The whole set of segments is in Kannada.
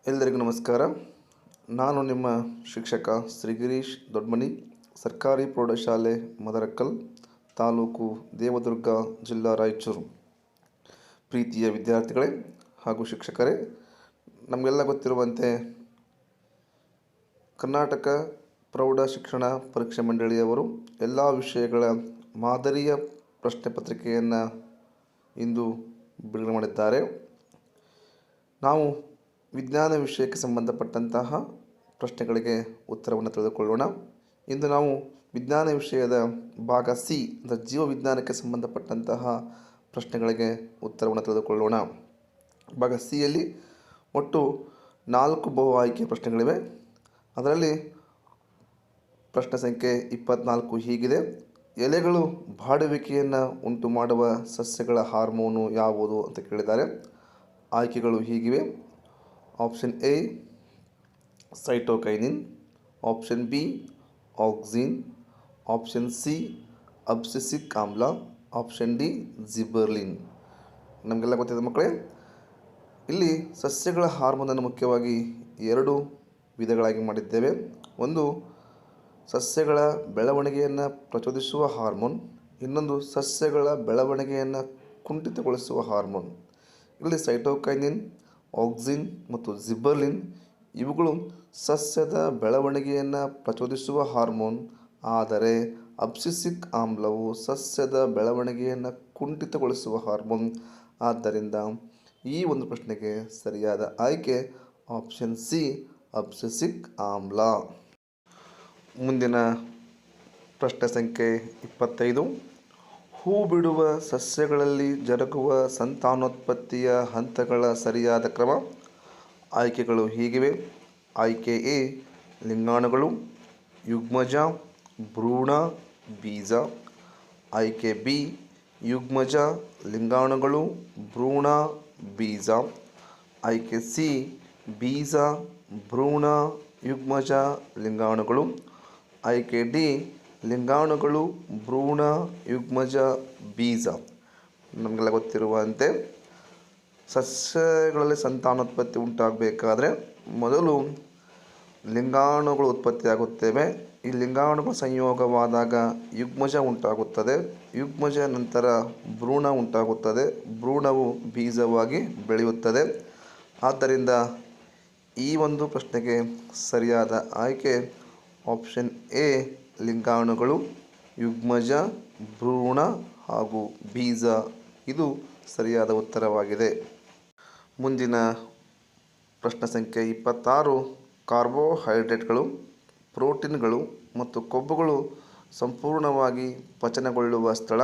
ಎಲ್ಲರಿಗೂ ನಮಸ್ಕಾರ. ನಾನು ನಿಮ್ಮ ಶಿಕ್ಷಕ ಶ್ರೀ ಗಿರೀಶ್ ದೊಡ್ಮನಿ, ಸರ್ಕಾರಿ ಪ್ರೌಢಶಾಲೆ ಮದರಕಲ್, ತಾಲೂಕು ದೇವದುರ್ಗ, ಜಿಲ್ಲಾ ರಾಯಚೂರು. ಪ್ರೀತಿಯ ವಿದ್ಯಾರ್ಥಿಗಳೇ ಹಾಗೂ ಶಿಕ್ಷಕರೇ, ನಮಗೆಲ್ಲ ಗೊತ್ತಿರುವಂತೆ ಕರ್ನಾಟಕ ಪ್ರೌಢ ಶಿಕ್ಷಣ ಪರೀಕ್ಷಾ ಮಂಡಳಿಯವರು ಎಲ್ಲ ವಿಷಯಗಳ ಮಾದರಿಯ ಪ್ರಶ್ನೆ ಪತ್ರಿಕೆಯನ್ನು ಇಂದು ಬಿಡುಗಡೆ ಮಾಡಿದ್ದಾರೆ. ನಾವು ವಿಜ್ಞಾನ ವಿಷಯಕ್ಕೆ ಸಂಬಂಧಪಟ್ಟಂತಹ ಪ್ರಶ್ನೆಗಳಿಗೆ ಉತ್ತರವನ್ನು ತಿಳಿದುಕೊಳ್ಳೋಣ. ಇಂದು ನಾವು ವಿಜ್ಞಾನ ವಿಷಯದ ಭಾಗ ಸಿ, ಅಂದರೆ ಜೀವವಿಜ್ಞಾನಕ್ಕೆ ಸಂಬಂಧಪಟ್ಟಂತಹ ಪ್ರಶ್ನೆಗಳಿಗೆ ಉತ್ತರವನ್ನು ತಿಳಿದುಕೊಳ್ಳೋಣ. ಭಾಗ ಸಿಯಲ್ಲಿ ಒಟ್ಟು 4 ಬಹು ಆಯ್ಕೆ ಪ್ರಶ್ನೆಗಳಿವೆ. ಅದರಲ್ಲಿ ಪ್ರಶ್ನೆ ಸಂಖ್ಯೆ 24 ಹೀಗಿದೆ: ಎಲೆಗಳು ಬಾಡುವಿಕೆಯನ್ನು ಉಂಟು ಮಾಡುವ ಸಸ್ಯಗಳ ಹಾರ್ಮೋನು ಯಾವುದು ಅಂತ ಕೇಳಿದ್ದಾರೆ. ಆಯ್ಕೆಗಳು ಹೀಗಿವೆ: option A cytokinin, option B auxin, option C abscisic ಆಮ್ಲ, ಆಪ್ಷನ್ ಡಿ ಜಿಬರ್ಲಿನ್. ನಮಗೆಲ್ಲ ಗೊತ್ತಿದೆ ಮಕ್ಕಳೇ, ಇಲ್ಲಿ ಸಸ್ಯಗಳ ಹಾರ್ಮೋನನ್ನು ಮುಖ್ಯವಾಗಿ 2 ವಿಧಗಳಾಗಿ ಮಾಡಿದ್ದೇವೆ. ಒಂದು ಸಸ್ಯಗಳ ಬೆಳವಣಿಗೆಯನ್ನು ಪ್ರಚೋದಿಸುವ ಹಾರ್ಮೋನ್, ಇನ್ನೊಂದು ಸಸ್ಯಗಳ ಬೆಳವಣಿಗೆಯನ್ನು ಕುಂಠಿತಗೊಳಿಸುವ ಹಾರ್ಮೋನ್. ಇಲ್ಲಿ ಸೈಟೋಕೈನಿನ್, ಆಕ್ಸಿನ್ ಮತ್ತು ಜಿಬರ್ಲಿನ್ ಇವುಗಳು ಸಸ್ಯದ ಬೆಳವಣಿಗೆಯನ್ನು ಪ್ರಚೋದಿಸುವ ಹಾರ್ಮೋನ್. ಆದರೆ ಅಬ್ಸಿಸಿಕ್ ಆಮ್ಲವು ಸಸ್ಯದ ಬೆಳವಣಿಗೆಯನ್ನು ಕುಂಠಿತಗೊಳಿಸುವ ಹಾರ್ಮೋನ್. ಆದ್ದರಿಂದ ಈ ಒಂದು ಪ್ರಶ್ನೆಗೆ ಸರಿಯಾದ ಆಯ್ಕೆ ಆಪ್ಷನ್ ಸಿ ಅಬ್ಸಿಸಿಕ್ ಆಮ್ಲ. ಮುಂದಿನ ಪ್ರಶ್ನೆ ಸಂಖ್ಯೆ 25: ಹೂ ಬಿಡುವ ಸಸ್ಯಗಳಲ್ಲಿ ಜರುಗುವ ಸಂತಾನೋತ್ಪತ್ತಿಯ ಹಂತಗಳ ಸರಿಯಾದ ಕ್ರಮ. ಆಯ್ಕೆಗಳು ಹೀಗಿವೆ: ಆಯ್ಕೆ ಎ ಲಿಂಗಾಣುಗಳು, ಯುಗ್ಮಜ, ಭ್ರೂಣ, ಬೀಜ. ಆಯ್ಕೆ ಬಿ ಯುಗ್ಮಜ, ಲಿಂಗಾಣುಗಳು, ಭ್ರೂಣ, ಬೀಜ. ಆಯ್ಕೆ ಸಿ ಬೀಜ, ಭ್ರೂಣ, ಯುಗ್ಮಜ, ಲಿಂಗಾಣುಗಳು. ಆಯ್ಕೆ ಡಿ ಲಿಂಗಾಣುಗಳು, ಭ್ರೂಣ, ಯುಗ್ಮಜ, ಬೀಜ. ನಮಗೆಲ್ಲ ಗೊತ್ತಿರುವಂತೆ ಸಸ್ಯಗಳಲ್ಲಿ ಸಂತಾನೋತ್ಪತ್ತಿ ಉಂಟಾಗಬೇಕಾದ್ರೆ ಮೊದಲು ಲಿಂಗಾಣುಗಳು ಉತ್ಪತ್ತಿಯಾಗುತ್ತವೆ. ಈ ಲಿಂಗಾಣುಗಳು ಸಂಯೋಗವಾದಾಗ ಯುಗ್ಮಜ ಉಂಟಾಗುತ್ತದೆ. ಯುಗ್ಮಜ ನಂತರ ಭ್ರೂಣ ಉಂಟಾಗುತ್ತದೆ. ಭ್ರೂಣವು ಬೀಜವಾಗಿ ಬೆಳೆಯುತ್ತದೆ. ಆದ್ದರಿಂದ ಈ ಒಂದು ಪ್ರಶ್ನೆಗೆ ಸರಿಯಾದ ಆಯ್ಕೆ ಆಪ್ಷನ್ ಎ ಲಿಂಗಾಣುಗಳು, ಯುಗ್ಮಜ, ಭ್ರೂಣ ಹಾಗೂ ಬೀಜ. ಇದು ಸರಿಯಾದ ಉತ್ತರವಾಗಿದೆ. ಮುಂದಿನ ಪ್ರಶ್ನೆ ಸಂಖ್ಯೆ 26: ಕಾರ್ಬೋಹೈಡ್ರೇಟ್ಗಳು, ಪ್ರೋಟೀನ್ಗಳು ಮತ್ತು ಕೊಬ್ಬುಗಳು ಸಂಪೂರ್ಣವಾಗಿ ಪಚನಗೊಳ್ಳುವ ಸ್ಥಳ.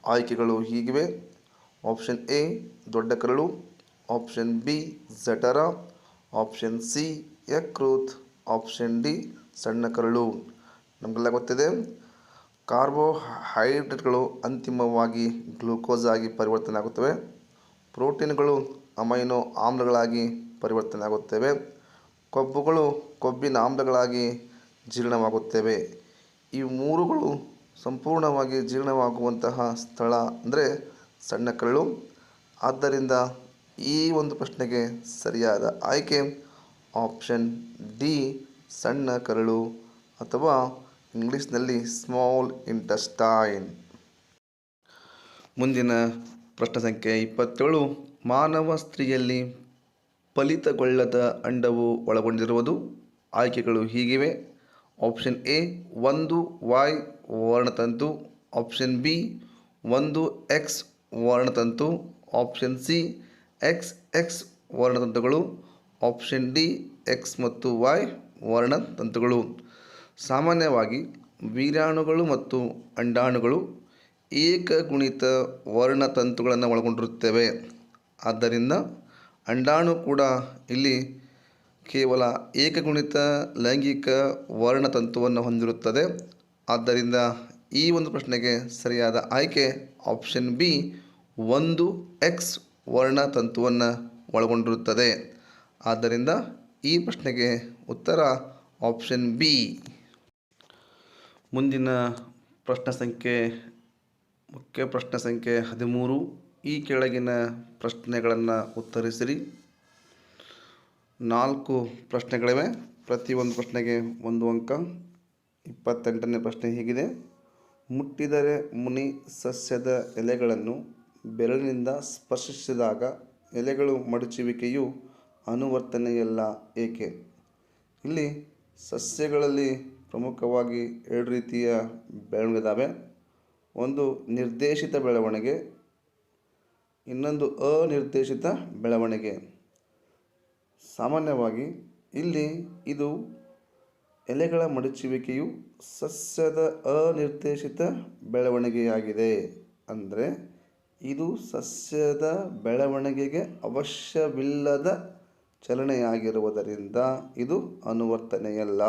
ಆಯ್ಕೆಗಳು ಹೀಗಿವೆ: ಆಪ್ಷನ್ ಎ ದೊಡ್ಡ ಕರಳು, ಆಪ್ಷನ್ ಬಿ ಜಠರ, ಆಪ್ಷನ್ ಸಿ ಯಕೃತ್, ಆಪ್ಷನ್ ಡಿ ಸಣ್ಣ ಕರಳು. ನಮಗೆಲ್ಲ ಗೊತ್ತಿದೆ, ಕಾರ್ಬೋಹೈಡ್ರೇಟ್ಗಳು ಅಂತಿಮವಾಗಿ ಗ್ಲೂಕೋಸ್ ಆಗಿ ಪರಿವರ್ತನೆ ಆಗುತ್ತವೆ. ಪ್ರೋಟೀನ್ಗಳು ಅಮೈನೋ ಆಮ್ಲಗಳಾಗಿ ಪರಿವರ್ತನೆ ಆಗುತ್ತವೆ. ಕೊಬ್ಬುಗಳು ಕೊಬ್ಬಿನ ಆಮ್ಲಗಳಾಗಿ ಜೀರ್ಣವಾಗುತ್ತವೆ. ಈ ಮೂರುಗಳು ಸಂಪೂರ್ಣವಾಗಿ ಜೀರ್ಣವಾಗುವಂತಹ ಸ್ಥಳ ಅಂದರೆ ಸಣ್ಣ ಕರಳು. ಆದ್ದರಿಂದ ಈ ಒಂದು ಪ್ರಶ್ನೆಗೆ ಸರಿಯಾದ ಆಯ್ಕೆ ಆಪ್ಷನ್ ಡಿ ಸಣ್ಣ ಕರಳು ಅಥವಾ ಇಂಗ್ಲಿಷ್ನಲ್ಲಿ ಸ್ಮಾಲ್ ಇಂಟೆಸ್ಟೈನ್. ಮುಂದಿನ ಪ್ರಶ್ನೆ ಸಂಖ್ಯೆ 27: ಮಾನವ ಸ್ತ್ರೀಯಲ್ಲಿ ಫಲಿತಗೊಳ್ಳದ ಅಂಡವು ಒಳಗೊಂಡಿರುವುದು. ಆಯ್ಕೆಗಳು ಹೀಗಿವೆ: ಆಪ್ಷನ್ ಎ 1 Y ವರ್ಣತಂತು, ಆಪ್ಷನ್ ಬಿ 1 X ವರ್ಣತಂತು, ಆಪ್ಷನ್ ಸಿ XX ವರ್ಣತಂತುಗಳು, ಆಪ್ಷನ್ ಡಿ X ಮತ್ತು Y ವರ್ಣತಂತುಗಳು. ಸಾಮಾನ್ಯವಾಗಿ ವೀರ್ಯಾಣುಗಳು ಮತ್ತು ಅಂಡಾಣುಗಳು ಏಕಗುಣಿತ ವರ್ಣತಂತುಗಳನ್ನು ಒಳಗೊಂಡಿರುತ್ತವೆ. ಆದ್ದರಿಂದ ಅಂಡಾಣು ಕೂಡ ಇಲ್ಲಿ ಕೇವಲ ಏಕಗುಣಿತ ಲೈಂಗಿಕ ವರ್ಣತಂತುವನ್ನು ಹೊಂದಿರುತ್ತದೆ. ಆದ್ದರಿಂದ ಈ ಒಂದು ಪ್ರಶ್ನೆಗೆ ಸರಿಯಾದ ಆಯ್ಕೆ ಆಪ್ಷನ್ ಬಿ 1 X ವರ್ಣತಂತುವನ್ನು ಒಳಗೊಂಡಿರುತ್ತದೆ. ಆದ್ದರಿಂದ ಈ ಪ್ರಶ್ನೆಗೆ ಉತ್ತರ ಆಪ್ಷನ್ ಬಿ. ಮುಂದಿನ ಮುಖ್ಯ ಪ್ರಶ್ನೆ ಸಂಖ್ಯೆ 13: ಈ ಕೆಳಗಿನ ಪ್ರಶ್ನೆಗಳನ್ನು ಉತ್ತರಿಸಿರಿ. 4 ಪ್ರಶ್ನೆಗಳಿವೆ. ಪ್ರತಿಯೊಂದು ಪ್ರಶ್ನೆಗೆ 1 ಅಂಕ. 28ನೇ ಪ್ರಶ್ನೆ ಹೀಗಿದೆ: ಮುಟ್ಟಿದರೆ ಮುನಿ ಸಸ್ಯದ ಎಲೆಗಳನ್ನು ಬೆರಳಿನಿಂದ ಸ್ಪರ್ಶಿಸಿದಾಗ ಎಲೆಗಳು ಮಡಚುವಿಕೆಯು ಅನುವರ್ತನೆಯಲ್ಲ ಏಕೆ? ಇಲ್ಲಿ ಸಸ್ಯಗಳಲ್ಲಿ ಪ್ರಮುಖವಾಗಿ 2 ರೀತಿಯ ಬೆಳವಣಿಗೆ ಇದ್ದಾವೆ. ಒಂದು ನಿರ್ದೇಶಿತ ಬೆಳವಣಿಗೆ, ಇನ್ನೊಂದು ಅನಿರ್ದೇಶಿತ ಬೆಳವಣಿಗೆ. ಸಾಮಾನ್ಯವಾಗಿ ಇಲ್ಲಿ ಇದು ಎಲೆಗಳ ಮಡಚುವಿಕೆಯು ಸಸ್ಯದ ಅನಿರ್ದೇಶಿತ ಬೆಳವಣಿಗೆಯಾಗಿದೆ. ಅಂದರೆ ಇದು ಸಸ್ಯದ ಬೆಳವಣಿಗೆಗೆ ಅವಶ್ಯವಿಲ್ಲದ ಚಲನೆಯಾಗಿರುವುದರಿಂದ ಇದು ಅನುವರ್ತನೆಯಲ್ಲ.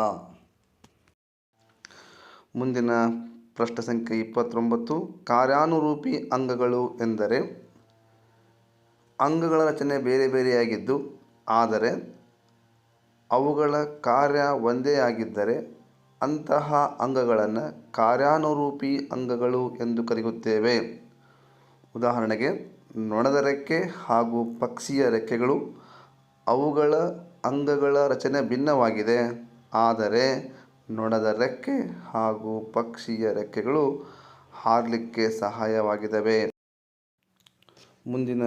ಮುಂದಿನ ಪ್ರಶ್ನೆ ಸಂಖ್ಯೆ 29: ಕಾರ್ಯಾನುರೂಪಿ ಅಂಗಗಳು ಎಂದರೆ ಅಂಗಗಳ ರಚನೆ ಬೇರೆ ಬೇರೆಯಾಗಿದ್ದು ಆದರೆ ಅವುಗಳ ಕಾರ್ಯ ಒಂದೇ ಆಗಿದ್ದರೆ ಅಂತಹ ಅಂಗಗಳನ್ನು ಕಾರ್ಯಾನುರೂಪಿ ಅಂಗಗಳು ಎಂದು ಕರೆಯುತ್ತೇವೆ. ಉದಾಹರಣೆಗೆ ನೊಣದ ರೆಕ್ಕೆ ಹಾಗೂ ಪಕ್ಷಿಯ ರೆಕ್ಕೆಗಳು. ಅವುಗಳ ಅಂಗಗಳ ರಚನೆ ಭಿನ್ನವಾಗಿದೆ, ಆದರೆ ನೊಣದ ರೆಕ್ಕೆ ಹಾಗೂ ಪಕ್ಷಿಯ ರೆಕ್ಕೆಗಳು ಹಾರಲಿಕ್ಕೆ ಸಹಾಯವಾಗಿದ್ದಾವೆ. ಮುಂದಿನ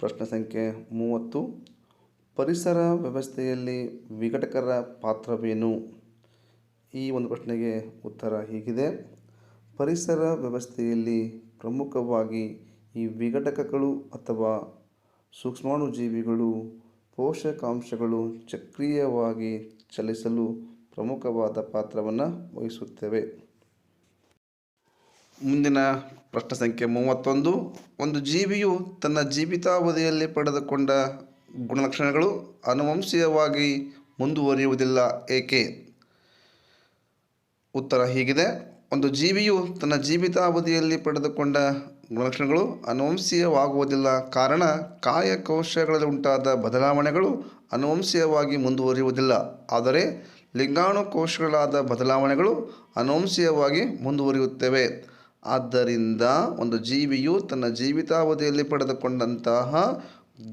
ಪ್ರಶ್ನೆ ಸಂಖ್ಯೆ 30: ಪರಿಸರ ವ್ಯವಸ್ಥೆಯಲ್ಲಿ ವಿಘಟಕರ ಪಾತ್ರವೇನು? ಈ ಒಂದು ಪ್ರಶ್ನೆಗೆ ಉತ್ತರ ಹೀಗಿದೆ: ಪರಿಸರ ವ್ಯವಸ್ಥೆಯಲ್ಲಿ ಪ್ರಮುಖವಾಗಿ ಈ ವಿಘಟಕಗಳು ಅಥವಾ ಸೂಕ್ಷ್ಮಾಣುಜೀವಿಗಳು ಪೋಷಕಾಂಶಗಳು ಚಕ್ರೀಯವಾಗಿ ಚಲಿಸಲು ಪ್ರಮುಖವಾದ ಪಾತ್ರವನ್ನು ವಹಿಸುತ್ತವೆ. ಮುಂದಿನ ಪ್ರಶ್ನೆ ಸಂಖ್ಯೆ 31: ಒಂದು ಜೀವಿಯು ತನ್ನ ಜೀವಿತಾವಧಿಯಲ್ಲಿ ಪಡೆದುಕೊಂಡ ಗುಣಲಕ್ಷಣಗಳು ಆನುವಂಶಿಕವಾಗಿ ಮುಂದುವರಿಯುವುದಿಲ್ಲ ಏಕೆ? ಉತ್ತರ ಹೀಗಿದೆ: ಒಂದು ಜೀವಿಯು ತನ್ನ ಜೀವಿತಾವಧಿಯಲ್ಲಿ ಪಡೆದುಕೊಂಡ ಗುಣಲಕ್ಷಣಗಳು ಆನುವಂಶಿಕವಾಗುವುದಿಲ್ಲ. ಕಾರಣ ಕಾಯಕೋಶಗಳಲ್ಲಿ ಉಂಟಾದ ಬದಲಾವಣೆಗಳು ಆನುವಂಶಿಕವಾಗಿ ಮುಂದುವರಿಯುವುದಿಲ್ಲ, ಆದರೆ ಲಿಂಗಾಣುಕೋಶಗಳಾದ ಬದಲಾವಣೆಗಳು ಆನುವಂಶಿಕವಾಗಿ ಮುಂದುವರಿಯುತ್ತವೆ. ಆದ್ದರಿಂದ ಒಂದು ಜೀವಿಯು ತನ್ನ ಜೀವಿತಾವಧಿಯಲ್ಲಿ ಪಡೆದುಕೊಂಡಂತಹ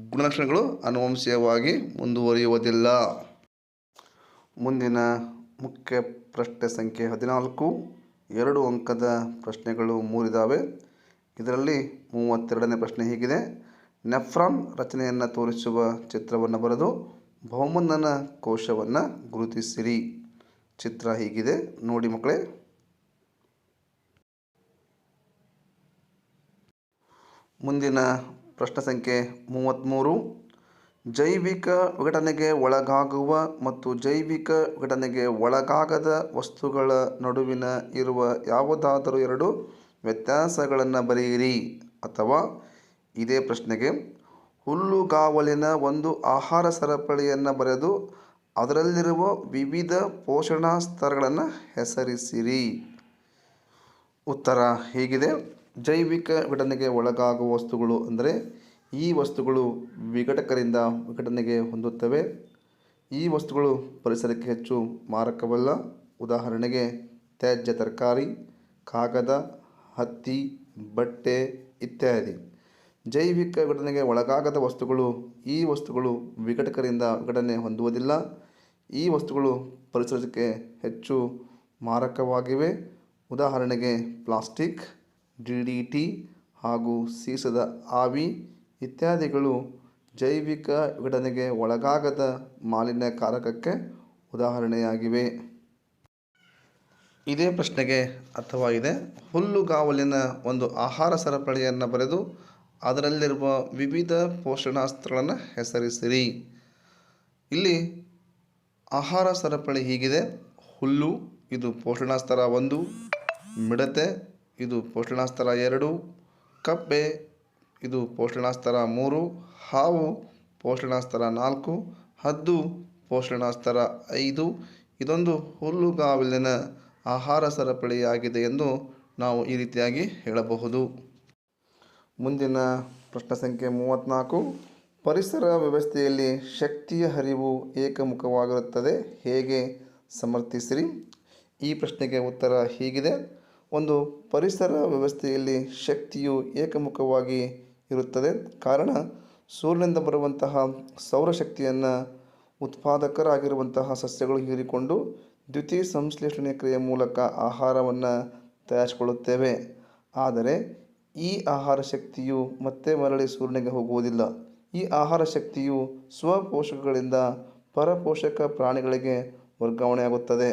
ಗುಣಲಕ್ಷಣಗಳು ಆನುವಂಶಿಕವಾಗಿ ಮುಂದುವರಿಯುವುದಿಲ್ಲ. ಮುಂದಿನ ಮುಖ್ಯ ಪ್ರಶ್ನೆ ಸಂಖ್ಯೆ 14: 2 ಅಂಕದ ಪ್ರಶ್ನೆಗಳು 3 ಇದ್ದಾವೆ. ಇದರಲ್ಲಿ 32ನೇ ಪ್ರಶ್ನೆ ಹೀಗಿದೆ: ನೆಫ್ರಾನ್ ರಚನೆಯನ್ನು ತೋರಿಸುವ ಚಿತ್ರವನ್ನು ಬರೆದು ಬಹುಮಂದನ ಕೋಶವನ್ನು ಗುರುತಿಸಿರಿ. ಚಿತ್ರ ಹೀಗಿದೆ, ನೋಡಿ ಮಕ್ಕಳೇ. ಮುಂದಿನ ಪ್ರಶ್ನೆ ಸಂಖ್ಯೆ 33: ಜೈವಿಕ ವಿಘಟನೆಗೆ ಒಳಗಾಗುವ ಮತ್ತು ಜೈವಿಕ ವಿಘಟನೆಗೆ ಒಳಗಾಗದ ವಸ್ತುಗಳ ನಡುವಿನ ಇರುವ ಯಾವುದಾದರೂ 2 ವ್ಯತ್ಯಾಸಗಳನ್ನು ಬರೆಯಿರಿ. ಅಥವಾ ಇದೇ ಪ್ರಶ್ನೆಗೆ ಹುಲ್ಲುಗಾವಲಿನ ಒಂದು ಆಹಾರ ಸರಪಳಿಯನ್ನು ಬರೆದು ಅದರಲ್ಲಿರುವ ವಿವಿಧ ಪೋಷಣಾ ಸ್ತರಗಳನ್ನು ಹೆಸರಿಸಿರಿ. ಉತ್ತರ ಹೀಗಿದೆ: ಜೈವಿಕ ವಿಘಟನೆಗೆ ಒಳಗಾಗುವ ವಸ್ತುಗಳು ಅಂದರೆ ಈ ವಸ್ತುಗಳು ವಿಘಟಕರಿಂದ ವಿಘಟನೆಗೆ ಹೊಂದುತ್ತವೆ. ಈ ವಸ್ತುಗಳು ಪರಿಸರಕ್ಕೆ ಹೆಚ್ಚು ಮಾರಕವಲ್ಲ. ಉದಾಹರಣೆಗೆ ತ್ಯಾಜ್ಯ ತರಕಾರಿ, ಕಾಗದ, ಹತ್ತಿ, ಬಟ್ಟೆ ಇತ್ಯಾದಿ. ಜೈವಿಕ ವಿಘಟನೆಗೆ ಒಳಗಾಗದ ವಸ್ತುಗಳು ಈ ವಸ್ತುಗಳು ವಿಘಟಕರಿಂದ ವಿಘಟನೆ ಹೊಂದುವುದಿಲ್ಲ. ಈ ವಸ್ತುಗಳು ಪರಿಸರಕ್ಕೆ ಹೆಚ್ಚು ಮಾರಕವಾಗಿವೆ. ಉದಾಹರಣೆಗೆ ಪ್ಲಾಸ್ಟಿಕ್, DDT ಹಾಗೂ ಸೀಸದ ಆವಿ ಇತ್ಯಾದಿಗಳು ಜೈವಿಕ ವಿಘಟನೆಗೆ ಒಳಗಾಗದ ಮಾಲಿನ್ಯಕಾರಕಕ್ಕೆ ಉದಾಹರಣೆಯಾಗಿವೆ. ಇದೇ ಪ್ರಶ್ನೆಗೆ ಅರ್ಥವಾಗಿದೆ: ಹುಲ್ಲುಗಾವಲಿನ ಒಂದು ಆಹಾರ ಸರಪಳಿಯನ್ನು ಬರೆದು ಅದರಲ್ಲಿರುವ ವಿವಿಧ ಪೋಷಣಾ ಸ್ತರಗಳನ್ನು ಹೆಸರಿಸಿರಿ. ಇಲ್ಲಿ ಆಹಾರ ಸರಪಳಿ ಹೀಗಿದೆ: ಹುಲ್ಲು ಇದು ಪೋಷಣಾ ಸ್ತರ 1, ಮಿಡತೆ ಇದು ಪೋಷಣಾ ಸ್ತರ 2, ಕಪ್ಪೆ ಇದು ಪೋಷಣಾ ಸ್ತರ 3, ಹಾವು ಪೋಷಣಾ ಸ್ತರ 4, ಹದ್ದು ಪೋಷಣಾ ಸ್ತರ 5. ಇದೊಂದು ಹುಲ್ಲುಗಾವಲಿನ ಆಹಾರ ಸರಪಳಿಯಾಗಿದೆ ಎಂದು ನಾವು ಈ ರೀತಿಯಾಗಿ ಹೇಳಬಹುದು. ಮುಂದಿನ ಪ್ರಶ್ನೆ ಸಂಖ್ಯೆ 34: ಪರಿಸರ ವ್ಯವಸ್ಥೆಯಲ್ಲಿ ಶಕ್ತಿಯ ಹರಿವು ಏಕಮುಖವಾಗಿರುತ್ತದೆ, ಹೇಗೆ ಸಮರ್ಥಿಸಿರಿ. ಈ ಪ್ರಶ್ನೆಗೆ ಉತ್ತರ ಹೀಗಿದೆ: ಒಂದು ಪರಿಸರ ವ್ಯವಸ್ಥೆಯಲ್ಲಿ ಶಕ್ತಿಯು ಏಕಮುಖವಾಗಿ ಇರುತ್ತದೆ. ಕಾರಣ ಸೂರ್ಯನಿಂದ ಬರುವಂತಹ ಸೌರಶಕ್ತಿಯನ್ನು ಉತ್ಪಾದಕರಾಗಿರುವಂತಹ ಸಸ್ಯಗಳು ಹೀರಿಕೊಂಡು ದ್ಯುತಿ ಸಂಶ್ಲೇಷಣೆ ಕ್ರಿಯೆ ಮೂಲಕ ಆಹಾರವನ್ನು ತಯಾರಿಸಿಕೊಳ್ಳುತ್ತೇವೆ. ಆದರೆ ಈ ಆಹಾರ ಶಕ್ತಿಯು ಮತ್ತೆ ಮರಳಿ ಸೂರ್ಯನಿಗೆ ಹೋಗುವುದಿಲ್ಲ. ಈ ಆಹಾರ ಶಕ್ತಿಯು ಸ್ವಪೋಷಕಗಳಿಂದ ಪರಪೋಷಕ ಪ್ರಾಣಿಗಳಿಗೆ ವರ್ಗಾವಣೆಯಾಗುತ್ತದೆ.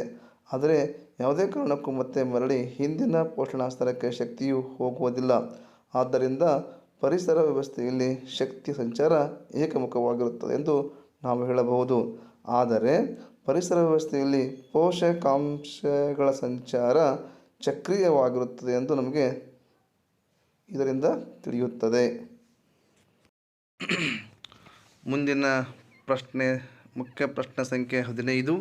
ಆದರೆ ಯಾವುದೇ ಕಾರಣಕ್ಕೂ ಮತ್ತೆ ಮರಳಿ ಹಿಂದಿನ ಪೋಷಣಾ ಸ್ತರಕ್ಕೆ ಶಕ್ತಿಯು ಹೋಗುವುದಿಲ್ಲ. ಆದ್ದರಿಂದ ಪರಿಸರ ವ್ಯವಸ್ಥೆಯಲ್ಲಿ ಶಕ್ತಿ ಸಂಚಾರ ಏಕಮುಖವಾಗಿರುತ್ತದೆ ಎಂದು ನಾವು ಹೇಳಬಹುದು. ಆದರೆ ಪರಿಸರ ವ್ಯವಸ್ಥೆಯಲ್ಲಿ ಪೋಷಕಾಂಶಗಳ ಸಂಚಾರ ಚಕ್ರೀಯವಾಗಿರುತ್ತದೆ ಎಂದು ನಮಗೆ ಇದರಿಂದ ತಿಳಿಯುತ್ತದೆ. ಮುಂದಿನ ಪ್ರಶ್ನೆ ಮುಖ್ಯ ಪ್ರಶ್ನೆ ಸಂಖ್ಯೆ 15.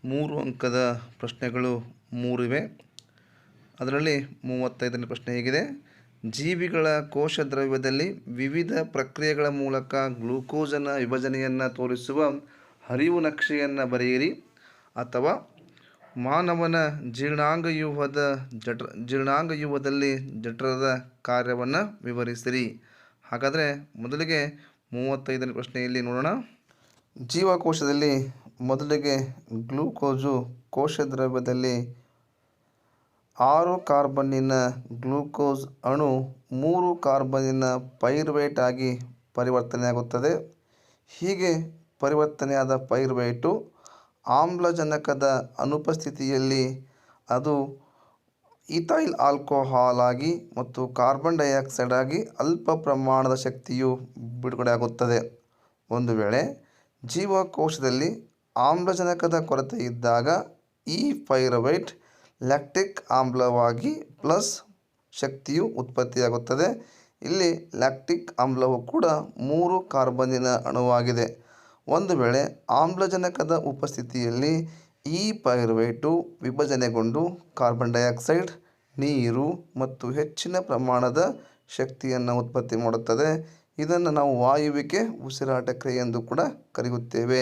3 ಅಂಕದ ಪ್ರಶ್ನೆಗಳು 3 ಇವೆ. ಅದರಲ್ಲಿ 35ನೇ ಪ್ರಶ್ನೆ ಹೀಗಿದೆ: ಜೀವಿಗಳ ಕೋಶ ದ್ರವ್ಯದಲ್ಲಿ ವಿವಿಧ ಪ್ರಕ್ರಿಯೆಗಳ ಮೂಲಕ ಗ್ಲೂಕೋಸನ ವಿಭಜನೆಯನ್ನು ತೋರಿಸುವ ಹರಿವು ನಕ್ಷೆಯನ್ನು ಬರೆಯಿರಿ. ಅಥವಾ ಮಾನವನ ಜೀರ್ಣಾಂಗವ್ಯೂಹದಲ್ಲಿ ಜಠರದ ಕಾರ್ಯವನ್ನು ವಿವರಿಸಿರಿ. ಹಾಗಾದರೆ ಮೊದಲಿಗೆ 35ನೇ ಪ್ರಶ್ನೆಯಲ್ಲಿ ನೋಡೋಣ. ಜೀವಕೋಶದಲ್ಲಿ ಮೊದಲಿಗೆ ಗ್ಲೂಕೋಸು ಕೋಶ ದ್ರವ್ಯದಲ್ಲಿ 6 ಕಾರ್ಬನ್ನಿನ ಗ್ಲೂಕೋಸ್ ಅಣು 3 ಕಾರ್ಬನ್ನಿನ ಪೈರುವೇಟ್ ಆಗಿ ಪರಿವರ್ತನೆಯಾಗುತ್ತದೆ. ಹೀಗೆ ಪರಿವರ್ತನೆಯಾದ ಪೈರುವೇಟು ಆಮ್ಲಜನಕದ ಅನುಪಸ್ಥಿತಿಯಲ್ಲಿ ಅದು ಈಥೈಲ್ ಆಲ್ಕೋಹಾಲ್ ಆಗಿ ಮತ್ತು ಕಾರ್ಬನ್ ಡೈಆಕ್ಸೈಡ್ ಆಗಿ ಅಲ್ಪ ಪ್ರಮಾಣದ ಶಕ್ತಿಯು ಬಿಡುಗಡೆಯಾಗುತ್ತದೆ. ಒಂದು ವೇಳೆ ಜೀವಕೋಶದಲ್ಲಿ ಆಮ್ಲಜನಕದ ಕೊರತೆ ಇದ್ದಾಗ ಈ ಪೈರುವೇಟ್ ಲ್ಯಾಕ್ಟಿಕ್ ಆಮ್ಲವಾಗಿ ಪ್ಲಸ್ ಶಕ್ತಿಯು ಉತ್ಪತ್ತಿಯಾಗುತ್ತದೆ. ಇಲ್ಲಿ ಲ್ಯಾಕ್ಟಿಕ್ ಆಮ್ಲವು ಕೂಡ 3 ಕಾರ್ಬನ್ನಿನ ಅಣುವಾಗಿದೆ. ಒಂದು ವೇಳೆ ಆಮ್ಲಜನಕದ ಉಪಸ್ಥಿತಿಯಲ್ಲಿ ಈ ಪೈರುವೇಟು ವಿಭಜನೆಗೊಂಡು ಕಾರ್ಬನ್ ಡೈಆಕ್ಸೈಡ್, ನೀರು ಮತ್ತು ಹೆಚ್ಚಿನ ಪ್ರಮಾಣದ ಶಕ್ತಿಯನ್ನು ಉತ್ಪತ್ತಿ ಮಾಡುತ್ತದೆ. ಇದನ್ನು ನಾವು ವಾಯುವಿಕೆ ಉಸಿರಾಟ ಕ್ರಿಯೆ ಎಂದು ಕೂಡ ಕರೆಯುತ್ತೇವೆ.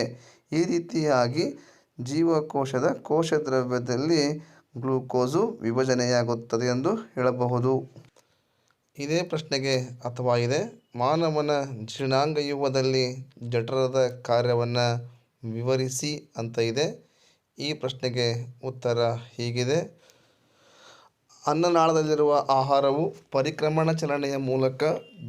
ಈ ರೀತಿಯಾಗಿ ಜೀವಕೋಶದ ಕೋಶ ದ್ರವ್ಯದಲ್ಲಿ ಗ್ಲೂಕೋಸು ವಿಭಜನೆಯಾಗುತ್ತದೆ ಎಂದು ಹೇಳಬಹುದು. ಇದೇ ಪ್ರಶ್ನೆಗೆ ಅಥವಾ ಇದೆ ಮಾನವನ ಜೀರ್ಣಾಂಗವ್ಯೂಹದಲ್ಲಿ ಜಠರದ ಕಾರ್ಯವನ್ನು ವಿವರಿಸಿ ಅಂತ ಇದೆ. ಈ ಪ್ರಶ್ನೆಗೆ ಉತ್ತರ ಹೀಗಿದೆ: ಅನ್ನನಾಳದಲ್ಲಿರುವ ಆಹಾರವು ಪರಿಕ್ರಮಣ ಚಲನೆಯ ಮೂಲಕ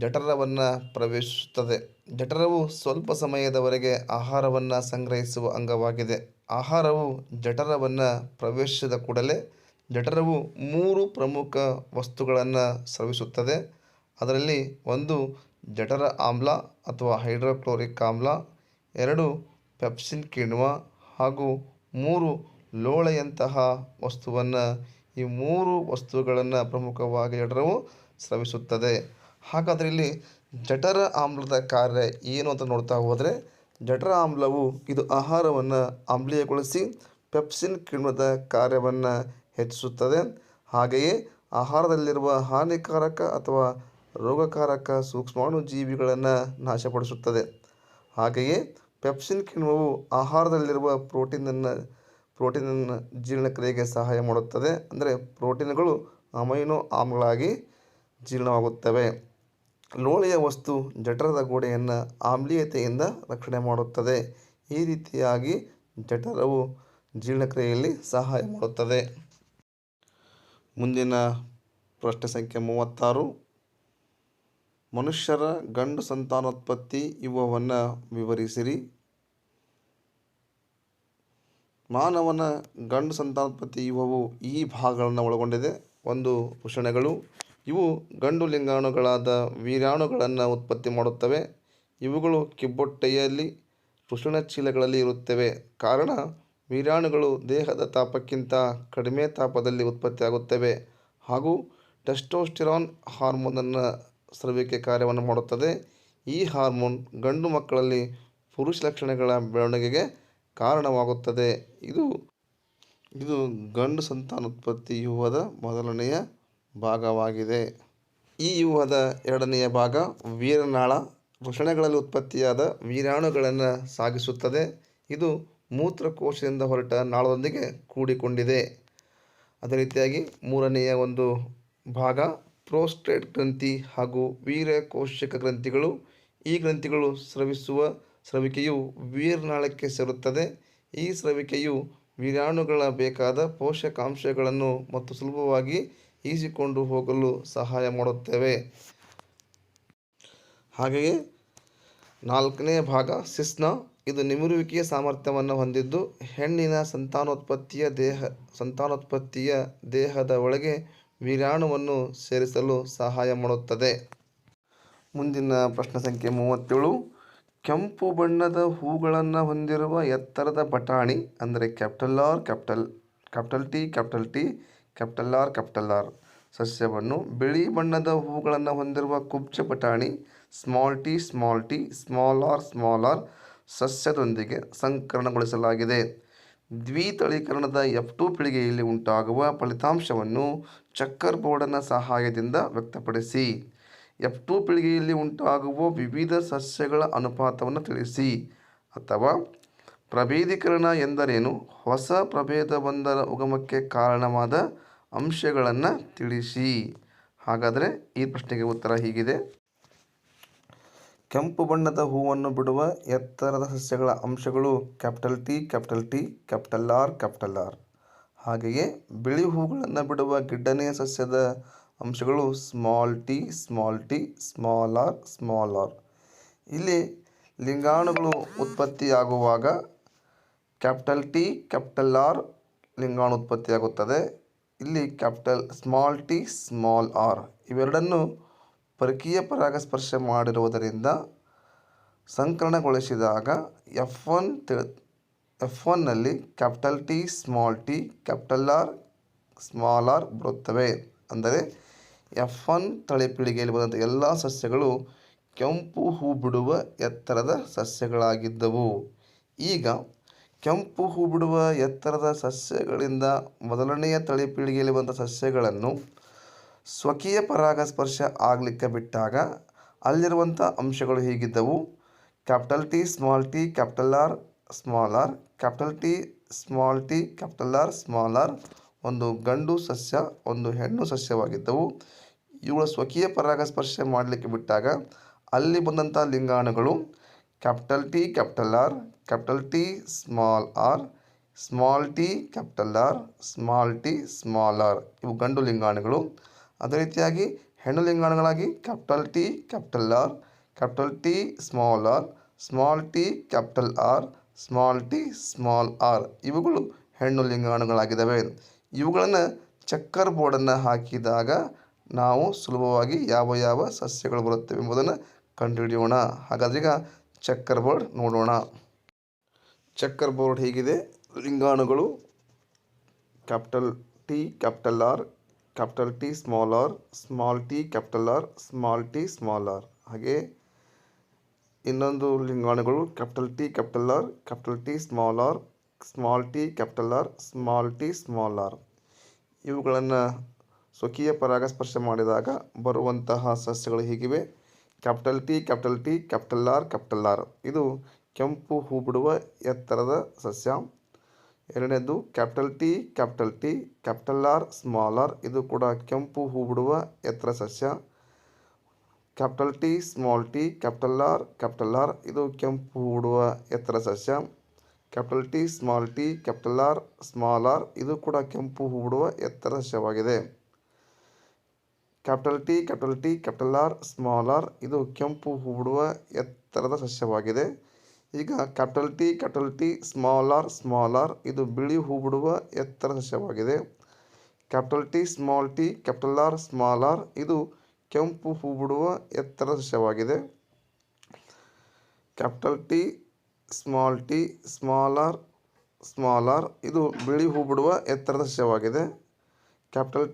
ಜಠರವನ್ನು ಪ್ರವೇಶಿಸುತ್ತದೆ. ಜಠರವು ಸ್ವಲ್ಪ ಸಮಯದವರೆಗೆ ಆಹಾರವನ್ನು ಸಂಗ್ರಹಿಸುವ ಅಂಗವಾಗಿದೆ. ಆಹಾರವು ಜಠರವನ್ನು ಪ್ರವೇಶಿಸಿದ ಕೂಡಲೇ ಜಠರವು 3 ಪ್ರಮುಖ ವಸ್ತುಗಳನ್ನು ಸ್ರವಿಸುತ್ತದೆ. ಅದರಲ್ಲಿ 1 ಜಠರ ಆಮ್ಲ ಅಥವಾ ಹೈಡ್ರೋಕ್ಲೋರಿಕ್ ಆಮ್ಲ, 2 ಪೆಪ್ಸಿನ್ ಕಿಣ್ವ ಹಾಗೂ 3 ಲೋಳೆಯಂತಹ ವಸ್ತುವನ್ನು. ಈ 3 ವಸ್ತುಗಳನ್ನು ಪ್ರಮುಖವಾಗಿ ಜಠರವು ಸ್ರವಿಸುತ್ತದೆ. ಹಾಗಾದರೆ ಇಲ್ಲಿ ಜಠರ ಆಮ್ಲದ ಕಾರ್ಯ ಏನು ಅಂತ ನೋಡ್ತಾ ಹೋದರೆ, ಜಠರ ಆಮ್ಲವು ಇದು ಆಹಾರವನ್ನು ಆಮ್ಲೀಯಗೊಳಿಸಿ ಪೆಪ್ಸಿನ್ ಕಿಣ್ವದ ಕಾರ್ಯವನ್ನು ಹೆಚ್ಚಿಸುತ್ತದೆ. ಹಾಗೆಯೇ ಆಹಾರದಲ್ಲಿರುವ ಹಾನಿಕಾರಕ ಅಥವಾ ರೋಗಕಾರಕ ಸೂಕ್ಷ್ಮಾಣು ಜೀವಿಗಳನ್ನು ನಾಶಪಡಿಸುತ್ತದೆ. ಹಾಗೆಯೇ ಪೆಪ್ಸಿನ್ ಕಿಣ್ವವು ಆಹಾರದಲ್ಲಿರುವ ಪ್ರೋಟೀನನ್ನು ಜೀರ್ಣಕ್ರಿಯೆಗೆ ಸಹಾಯ ಮಾಡುತ್ತದೆ. ಅಂದರೆ ಪ್ರೋಟೀನ್ಗಳು ಅಮೈನೋ ಆಮ್ಲಗಳಾಗಿ ಜೀರ್ಣವಾಗುತ್ತವೆ. ಲೋಳೆಯ ವಸ್ತು ಜಠರದ ಗೋಡೆಯನ್ನು ಆಮ್ಲೀಯತೆಯಿಂದ ರಕ್ಷಣೆ ಮಾಡುತ್ತದೆ. ಈ ರೀತಿಯಾಗಿ ಜಠರವು ಜೀರ್ಣಕ್ರಿಯೆಯಲ್ಲಿ ಸಹಾಯ ಮಾಡುತ್ತದೆ. ಮುಂದಿನ ಪ್ರಶ್ನೆ ಸಂಖ್ಯೆ 36. ಮನುಷ್ಯರ ಗಂಡು ಸಂತಾನೋತ್ಪತ್ತಿ ಯುಗವನ್ನು ವಿವರಿಸಿರಿ. ಮಾನವನ ಗಂಡು ಸಂತಾನೋತ್ಪತ್ತಿ ಯುಗವು ಈ ಭಾಗಗಳನ್ನು ಒಳಗೊಂಡಿದೆ. 1 ವೃಷಣಗಳು. ಇವು ಗಂಡು ಲಿಂಗಾಣುಗಳಾದ ವೀರ್ಯಾಣುಗಳನ್ನು ಉತ್ಪತ್ತಿ ಮಾಡುತ್ತವೆ. ಇವುಗಳು ಕಿಬ್ಬೊಟ್ಟೆಯಲ್ಲಿ ವೃಷಣಚೀಲಗಳಲ್ಲಿ ಇರುತ್ತವೆ. ಕಾರಣ ವೀರ್ಯಾಣುಗಳು ದೇಹದ ತಾಪಕ್ಕಿಂತ ಕಡಿಮೆ ತಾಪದಲ್ಲಿ ಉತ್ಪತ್ತಿಯಾಗುತ್ತವೆ ಹಾಗೂ ಟೆಸ್ಟೋಸ್ಟೆರಾನ್ ಹಾರ್ಮೋನನ್ನು ಸ್ರವಿಕೆ ಕಾರ್ಯವನ್ನು ಮಾಡುತ್ತದೆ. ಈ ಹಾರ್ಮೋನ್ ಗಂಡು ಮಕ್ಕಳಲ್ಲಿ ಪುರುಷ ಲಕ್ಷಣಗಳ ಬೆಳವಣಿಗೆಗೆ ಕಾರಣವಾಗುತ್ತದೆ. ಇದು ಗಂಡು ಸಂತಾನೋತ್ಪತ್ತಿ ವ್ಯೂಹದ ಮೊದಲನೆಯ ಭಾಗವಾಗಿದೆ. ಈ ವ್ಯೂಹದ ಎರಡನೆಯ ಭಾಗ ವೀರ್ಯನಾಳ. ವೃಷಣಗಳಲ್ಲಿ ಉತ್ಪತ್ತಿಯಾದ ವೀರ್ಯಾಣುಗಳನ್ನು ಸಾಗಿಸುತ್ತದೆ. ಇದು ಮೂತ್ರಕೋಶದಿಂದ ಹೊರಟ ನಾಳದೊಂದಿಗೆ ಕೂಡಿಕೊಂಡಿದೆ. ಅದೇ ರೀತಿಯಾಗಿ ಮೂರನೆಯ ಒಂದು ಭಾಗ ಪ್ರೋಸ್ಟೇಟ್ ಗ್ರಂಥಿ ಹಾಗೂ ವೀರ್ಯ ಕೋಶಕ ಗ್ರಂಥಿಗಳು. ಈ ಗ್ರಂಥಿಗಳು ಸ್ರವಿಸುವ ಸ್ರವಿಕೆಯು ವೀರ್ಯನಾಳಕ್ಕೆ ಸೇರುತ್ತದೆ. ಈ ಸ್ರವಿಕೆಯು ವೀರ್ಯಾಣುಗಳ ಬೇಕಾದ ಪೋಷಕಾಂಶಗಳನ್ನು ಮತ್ತು ಸುಲಭವಾಗಿ ಈಸಿಕೊಂಡು ಹೋಗಲು ಸಹಾಯ ಮಾಡುತ್ತವೆ. ಹಾಗೆಯೇ 4ನೇ ಭಾಗ ಶಿಶ್ನ. ಇದು ನಿಮಿರುವಿಕೆಯ ಸಾಮರ್ಥ್ಯವನ್ನು ಹೊಂದಿದ್ದು ಹೆಣ್ಣಿನ ಸಂತಾನೋತ್ಪತ್ತಿಯ ದೇಹದ ಒಳಗೆ ವೀರ್ಯಾಣುವನ್ನು ಸೇರಿಸಲು ಸಹಾಯ ಮಾಡುತ್ತದೆ. ಮುಂದಿನ ಪ್ರಶ್ನೆ ಸಂಖ್ಯೆ 37. ಕೆಂಪು ಬಣ್ಣದ ಹೂಗಳನ್ನು ಹೊಂದಿರುವ ಎತ್ತರದ ಬಟಾಣಿ ಅಂದರೆ ಕ್ಯಾಪಿಟಲ್ ಟಿ ಸಸ್ಯವನ್ನು ಬಿಳಿ ಬಣ್ಣದ ಹೂಗಳನ್ನು ಹೊಂದಿರುವ ಕುಬ್ಜ ಬಟಾಣಿ ಸ್ಮಾಲ್ ಆರ್ ಸಸ್ಯದೊಂದಿಗೆ ಸಂಕರಣಗೊಳಿಸಲಾಗಿದೆ. ದ್ವಿತಳೀಕರಣದ F2 ಪೀಳಿಗೆಯಲ್ಲಿ ಉಂಟಾಗುವ ಫಲಿತಾಂಶವನ್ನು ಚೆಕ್ಕರ್ ಬೋರ್ಡಿನ ಸಹಾಯದಿಂದ ವ್ಯಕ್ತಪಡಿಸಿ. F2 ಪೀಳಿಗೆಯಲ್ಲಿ ಉಂಟಾಗುವ ವಿವಿಧ ಸಸ್ಯಗಳ ಅನುಪಾತವನ್ನು ತಿಳಿಸಿ. ಅಥವಾ ಪ್ರಭೇದೀಕರಣ ಎಂದರೇನು? ಹೊಸ ಪ್ರಭೇದವೊಂದರ ಉಗಮಕ್ಕೆ ಕಾರಣವಾದ ಅಂಶಗಳನ್ನು ತಿಳಿಸಿ. ಹಾಗಾದರೆ ಈ ಪ್ರಶ್ನೆಗೆ ಉತ್ತರ ಹೀಗಿದೆ. ಕೆಂಪು ಬಣ್ಣದ ಹೂವನ್ನು ಬಿಡುವ ಎತ್ತರದ ಸಸ್ಯಗಳ ಅಂಶಗಳು ಕ್ಯಾಪಿಟಲ್ ಆರ್. ಹಾಗೆಯೇ ಬಿಳಿ ಹೂಗಳನ್ನು ಬಿಡುವ ಗಿಡ್ಡನೆಯ ಸಸ್ಯದ ಅಂಶಗಳು ಸ್ಮಾಲ್ ಆರ್. ಇಲ್ಲಿ ಲಿಂಗಾಣುಗಳು ಉತ್ಪತ್ತಿಯಾಗುವಾಗ ಕ್ಯಾಪಿಟಲ್ ಆರ್ ಲಿಂಗಾಣು ಉತ್ಪತ್ತಿಯಾಗುತ್ತದೆ. ಇಲ್ಲಿ ಸ್ಮಾಲ್ ಆರ್ ಇವೆರಡನ್ನು ಪರಕೀಯ ಪರಾಗಸ್ಪರ್ಶ ಮಾಡಿರುವುದರಿಂದ ಸಂಕರಣಗೊಳಿಸಿದಾಗ F1ನಲ್ಲಿ ಕ್ಯಾಪಿಟಲ್ ಆರ್ ಸ್ಮಾಲ್ ಆರ್ ಬರುತ್ತವೆ. ಅಂದರೆ F1 ತಳಿ ಪೀಳಿಗೆಯಲ್ಲಿ ಬಂದಂಥ ಎಲ್ಲ ಸಸ್ಯಗಳು ಕೆಂಪು ಹೂ ಬಿಡುವ ಎತ್ತರದ ಸಸ್ಯಗಳಾಗಿದ್ದವು. ಈಗ ಕೆಂಪು ಹೂ ಬಿಡುವ ಎತ್ತರದ ಸಸ್ಯಗಳಿಂದ ಮೊದಲನೆಯ ತಳಿ ಪೀಳಿಗೆಯಲ್ಲಿ ಬಂದ ಸಸ್ಯಗಳನ್ನು ಸ್ವಕೀಯ ಪರಾಗಸ್ಪರ್ಶ ಆಗಲಿಕ್ಕೆ ಬಿಟ್ಟಾಗ ಅಲ್ಲಿರುವಂಥ ಅಂಶಗಳು ಹೀಗಿದ್ದವು. ಕ್ಯಾಪಿಟಲ್ ಆರ್ ಸ್ಮಾಲ್ ಆರ್ ಒಂದು ಗಂಡು ಸಸ್ಯ ಒಂದು ಹೆಣ್ಣು ಸಸ್ಯವಾಗಿದ್ದವು. ಇವುಗಳ ಸ್ವಕೀಯ ಪರಾಗಸ್ಪರ್ಶ ಮಾಡಲಿಕ್ಕೆ ಬಿಟ್ಟಾಗ ಅಲ್ಲಿ ಬಂದಂಥ ಲಿಂಗಾಣುಗಳು ಕ್ಯಾಪಿಟಲ್ ಆರ್ ಇವು ಗಂಡು ಲಿಂಗಾಣುಗಳು. ಅದೇ ರೀತಿಯಾಗಿ ಹೆಣ್ಣು ಲಿಂಗಾಣುಗಳಾಗಿ ಕ್ಯಾಪಿಟಲ್ ಆರ್ ಇವುಗಳು ಹೆಣ್ಣು ಲಿಂಗಾಣುಗಳಾಗಿದ್ದಾವೆ. ಇವುಗಳನ್ನು ಚೆಕ್ಕರ್ ಬೋರ್ಡನ್ನು ಹಾಕಿದಾಗ ನಾವು ಸುಲಭವಾಗಿ ಯಾವ ಸಸ್ಯಗಳು ಬರುತ್ತವೆ ಎಂಬುದನ್ನು ಕಂಡುಹಿಡಿಯೋಣ. ಹಾಗಾದ್ರೆ ಈಗ ಚೆಕ್ಕರ್ ಬೋರ್ಡ್ ನೋಡೋಣ. ಚೆಕ್ಕರ್ ಬೋರ್ಡ್ ಹೀಗಿದೆ. ಲಿಂಗಾಣುಗಳು ಕ್ಯಾಪಿಟಲ್ ಆರ್ ಸ್ಮಾಲ್ ಆರ್. ಹಾಗೆ ಇನ್ನೊಂದು ಲಿಂಗಾಣುಗಳು ಕ್ಯಾಪಿಟಲ್ ಆರ್ ಸ್ಮಾಲ್ ಆರ್. ಇವುಗಳನ್ನು ಸ್ವಕೀಯ ಪರಾಗಸ್ಪರ್ಶ ಮಾಡಿದಾಗ ಬರುವಂತಹ ಸಸ್ಯಗಳು ಹೀಗಿವೆ. ಕ್ಯಾಪಿಟಲ್ ಆರ್ ಇದು ಕೆಂಪು ಹೂ ಬಿಡುವ ಎತ್ತರದ ಸಸ್ಯ. ಎರಡನೇದು ಕ್ಯಾಪಿಟಲ್ ಆರ್ ಸ್ಮಾಲ್ ಆರ್ ಇದು ಕೂಡ ಕೆಂಪು ಹೂ ಬಿಡುವ ಎತ್ತರ ಸಸ್ಯ. ಕ್ಯಾಪಿಟಲ್ ಆರ್ ಇದು ಕೆಂಪು ಹೂ ಬಿಡುವ ಎತ್ತರ ಸಸ್ಯ. ಕ್ಯಾಪಿಟಲ್ ಆರ್ ಸ್ಮಾಲ್ ಆರ್ ಇದು ಕೂಡ ಕೆಂಪು ಹೂ ಬಿಡುವ ಎತ್ತರ ಸಸ್ಯವಾಗಿದೆ. ಕ್ಯಾಪಿಟಲ್ ಆರ್ ಸ್ಮಾಲ್ ಆರ್ ಇದು ಕೆಂಪು ಹೂ ಬಿಡುವ ಎತ್ತರದ ಸಸ್ಯವಾಗಿದೆ. ಈಗ ಕ್ಯಾಪಿಟಲ್ ಟಿ ಸ್ಮಾಲ್ ಆರ್ ಇದು ಬಿಳಿ ಹೂ ಬಿಡುವ ಎತ್ತರ ಸಸ್ಯವಾಗಿದೆ. ಕ್ಯಾಪಿಟಲ್ ಆರ್ ಸ್ಮಾಲ್ ಆರ್ ಇದು ಕೆಂಪು ಹೂ ಬಿಡುವ ಎತ್ತರ ಸಸ್ಯವಾಗಿದೆ. ಕ್ಯಾಪಿಟಲ್ ಟಿ ಸ್ಮಾಲ್ ಆರ್ ಇದು ಬಿಳಿ ಹೂ ಬಿಡುವ ಎತ್ತರದ ಸಸ್ಯವಾಗಿದೆ. ಕ್ಯಾಪಿಟಲ್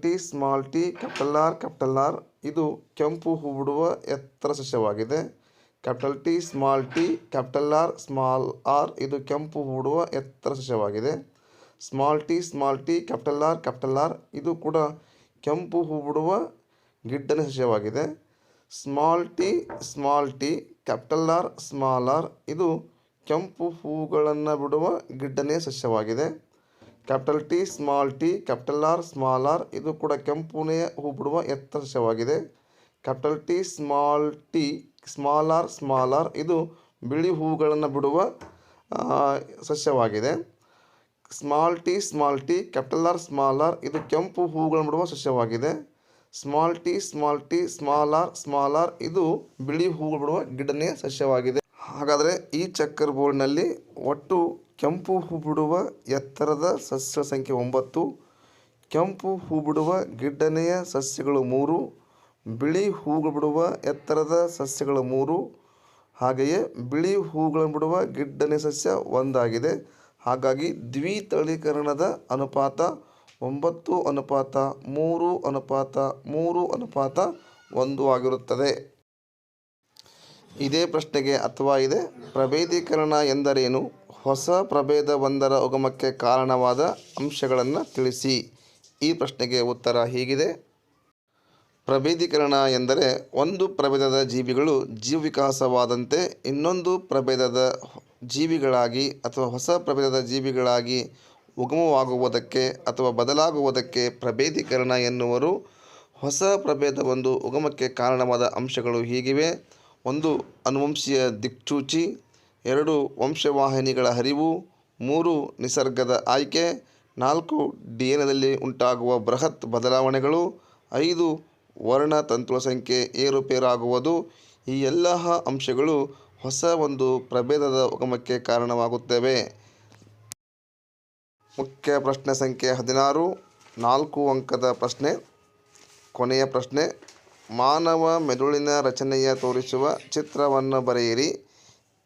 ಆರ್ ಇದು ಕೆಂಪು ಹೂ ಬಿಡುವ ಎತ್ತರ ಸಸ್ಯವಾಗಿದೆ. ಕ್ಯಾಪಿಟಲ್ ಆರ್ ಸ್ಮಾಲ್ ಆರ್ ಇದು ಕೆಂಪು ಹೂ ಬಿಡುವ ಎತ್ತರ ಸಸ್ಯವಾಗಿದೆ. ಕ್ಯಾಪಿಟಲ್ ಆರ್ ಇದು ಕೂಡ ಕೆಂಪು ಹೂ ಬಿಡುವ ಗಿಡ್ಡನೆ ಸಸ್ಯವಾಗಿದೆ. Small T capital R small R ಇದು ಕೆಂಪು ಹೂಗಳನ್ನು ಬಿಡುವ ಗಿಡ್ಡನೆಯ ಸಸ್ಯವಾಗಿದೆ. ಕ್ಯಾಪಿಟಲ್ ಆರ್ ಸ್ಮಾಲ್ ಆರ್ ಇದು ಕೂಡ ಕೆಂಪುನೆಯ ಹೂ ಬಿಡುವ ಎತ್ತರ ಸಸ್ಯವಾಗಿದೆ. ಸ್ಮಾಲ್ ಆರ್ ಇದು ಬಿಳಿ ಹೂವುಗಳನ್ನು ಬಿಡುವ ಸಸ್ಯವಾಗಿದೆ. ಸ್ಮಾಲ್ ಟಿ ಕ್ಯಾಪಿಟಲ್ ಆರ್ ಇದು ಕೆಂಪು ಹೂವುಗಳನ್ನು ಬಿಡುವ ಸಸ್ಯವಾಗಿದೆ. ಸ್ಮಾಲ್ ಟಿ ಸ್ಮಾಲ್ ಆರ್ ಇದು ಬಿಳಿ ಹೂವು ಬಿಡುವ ಗಿಡನೆಯ ಸಸ್ಯವಾಗಿದೆ. ಹಾಗಾದರೆ ಈ ಚೆಕ್ಕರ್ ಬೋರ್ಡ್ನಲ್ಲಿ ಒಟ್ಟು ಕೆಂಪು ಹೂ ಬಿಡುವ ಎತ್ತರದ ಸಸ್ಯ ಸಂಖ್ಯೆ 9, ಕೆಂಪು ಹೂ ಬಿಡುವ ಗಿಡ್ಡನೆಯ ಸಸ್ಯಗಳು 3, ಬಿಳಿ ಹೂಗಳು ಬಿಡುವ ಎತ್ತರದ ಸಸ್ಯಗಳು 3, ಹಾಗೆಯೇ ಬಿಳಿ ಹೂಗಳನ್ನು ಬಿಡುವ ಗಿಡ್ಡನೆಯ ಸಸ್ಯ 1 ಆಗಿದೆ. ಹಾಗಾಗಿ ದ್ವಿತಳೀಕರಣದ ಅನುಪಾತ 9:3:3:1 ಆಗಿರುತ್ತದೆ. ಇದೇ ಪ್ರಶ್ನೆಗೆ ಅಥವಾ ಇದೆ ಪ್ರಭೇದೀಕರಣ ಎಂದರೇನು? ಹೊಸ ಪ್ರಭೇದವೊಂದರ ಉಗಮಕ್ಕೆ ಕಾರಣವಾದ ಅಂಶಗಳನ್ನು ತಿಳಿಸಿ. ಈ ಪ್ರಶ್ನೆಗೆ ಉತ್ತರ ಹೀಗಿದೆ. ಪ್ರಭೇದೀಕರಣ ಎಂದರೆ ಒಂದು ಪ್ರಭೇದದ ಜೀವಿಗಳು ಜೀವವಿಕಾಸವಾದಂತೆ ಇನ್ನೊಂದು ಪ್ರಭೇದದ ಜೀವಿಗಳಾಗಿ ಅಥವಾ ಹೊಸ ಪ್ರಭೇದದ ಜೀವಿಗಳಾಗಿ ಉಗಮವಾಗುವುದಕ್ಕೆ ಅಥವಾ ಬದಲಾಗುವುದಕ್ಕೆ ಪ್ರಭೇದೀಕರಣ ಎನ್ನುವರು. ಹೊಸ ಪ್ರಭೇದವೊಂದು ಉಗಮಕ್ಕೆ ಕಾರಣವಾದ ಅಂಶಗಳು ಹೀಗಿವೆ. 1. ಅನುವಂಶೀಯ ದಿಕ್ಸೂಚಿ. 2. ವಂಶವಾಹಿನಿಗಳ ಹರಿವು. 3. ನಿಸರ್ಗದ ಆಯ್ಕೆ. 4. DNA ಉಂಟಾಗುವ ಬೃಹತ್ ಬದಲಾವಣೆಗಳು. 5. ವರ್ಣತಂತುಳ ಸಂಖ್ಯೆ ಏರುಪೇರಾಗುವುದು. ಈ ಎಲ್ಲ ಅಂಶಗಳು ಹೊಸ ಒಂದು ಪ್ರಭೇದದ ಉಗಮಕ್ಕೆ ಕಾರಣವಾಗುತ್ತವೆ. ಮುಖ್ಯ ಪ್ರಶ್ನೆ ಸಂಖ್ಯೆ 16, 4 ಅಂಕದ ಪ್ರಶ್ನೆ. ಕೊನೆಯ ಪ್ರಶ್ನೆ. ಮಾನವ ಮೆದುಳಿನ ರಚನೆಯ ತೋರಿಸುವ ಚಿತ್ರವನ್ನು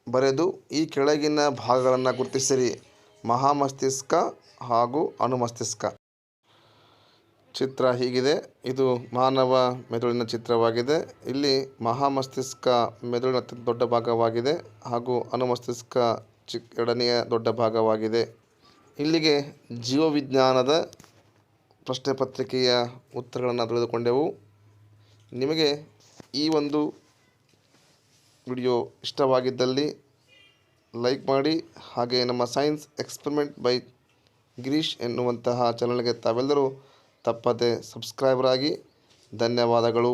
ಬರೆದು ಈ ಕೆಳಗಿನ ಭಾಗಗಳನ್ನು ಗುರುತಿಸಿರಿ. ಮಹಾಮಸ್ತಿಷ್ಕ ಹಾಗೂ ಅನುಮಸ್ತಿಷ್ಕ. ಚಿತ್ರ ಹೀಗಿದೆ. ಇದು ಮಾನವ ಮೆದುಳಿನ ಚಿತ್ರವಾಗಿದೆ. ಇಲ್ಲಿ ಮಹಾಮಸ್ತಿಷ್ಕ ಮೆದುಳಿನ ಅತ್ಯಂತ ದೊಡ್ಡ ಭಾಗವಾಗಿದೆ ಹಾಗೂ ಅನುಮಸ್ತಿಷ್ಕ ಎರಡನೆಯ ದೊಡ್ಡ ಭಾಗವಾಗಿದೆ. ಇಲ್ಲಿಗೆ ಜೀವವಿಜ್ಞಾನದ ಪ್ರಶ್ನೆ ಪತ್ರಿಕೆಯ ಉತ್ತರಗಳನ್ನು ತಿಳಿದುಕೊಂಡೆವು. ನಿಮಗೆ ಈ ಒಂದು ವಿಡಿಯೋ ಇಷ್ಟವಾಗಿದ್ದಲ್ಲಿ ಲೈಕ್ ಮಾಡಿ. ಹಾಗೆ ನಮ್ಮ ಸೈನ್ಸ್ ಎಕ್ಸ್ಪೆರಿಮೆಂಟ್ ಬೈ ಗಿರೀಶ್ ಎನ್ನುವಂತಹ ಚಾನಲ್ಗೆ ತಾವೆಲ್ಲರೂ ತಪ್ಪದೆ ಸಬ್ಸ್ಕ್ರೈಬರ್ ಆಗಿ. ಧನ್ಯವಾದಗಳು.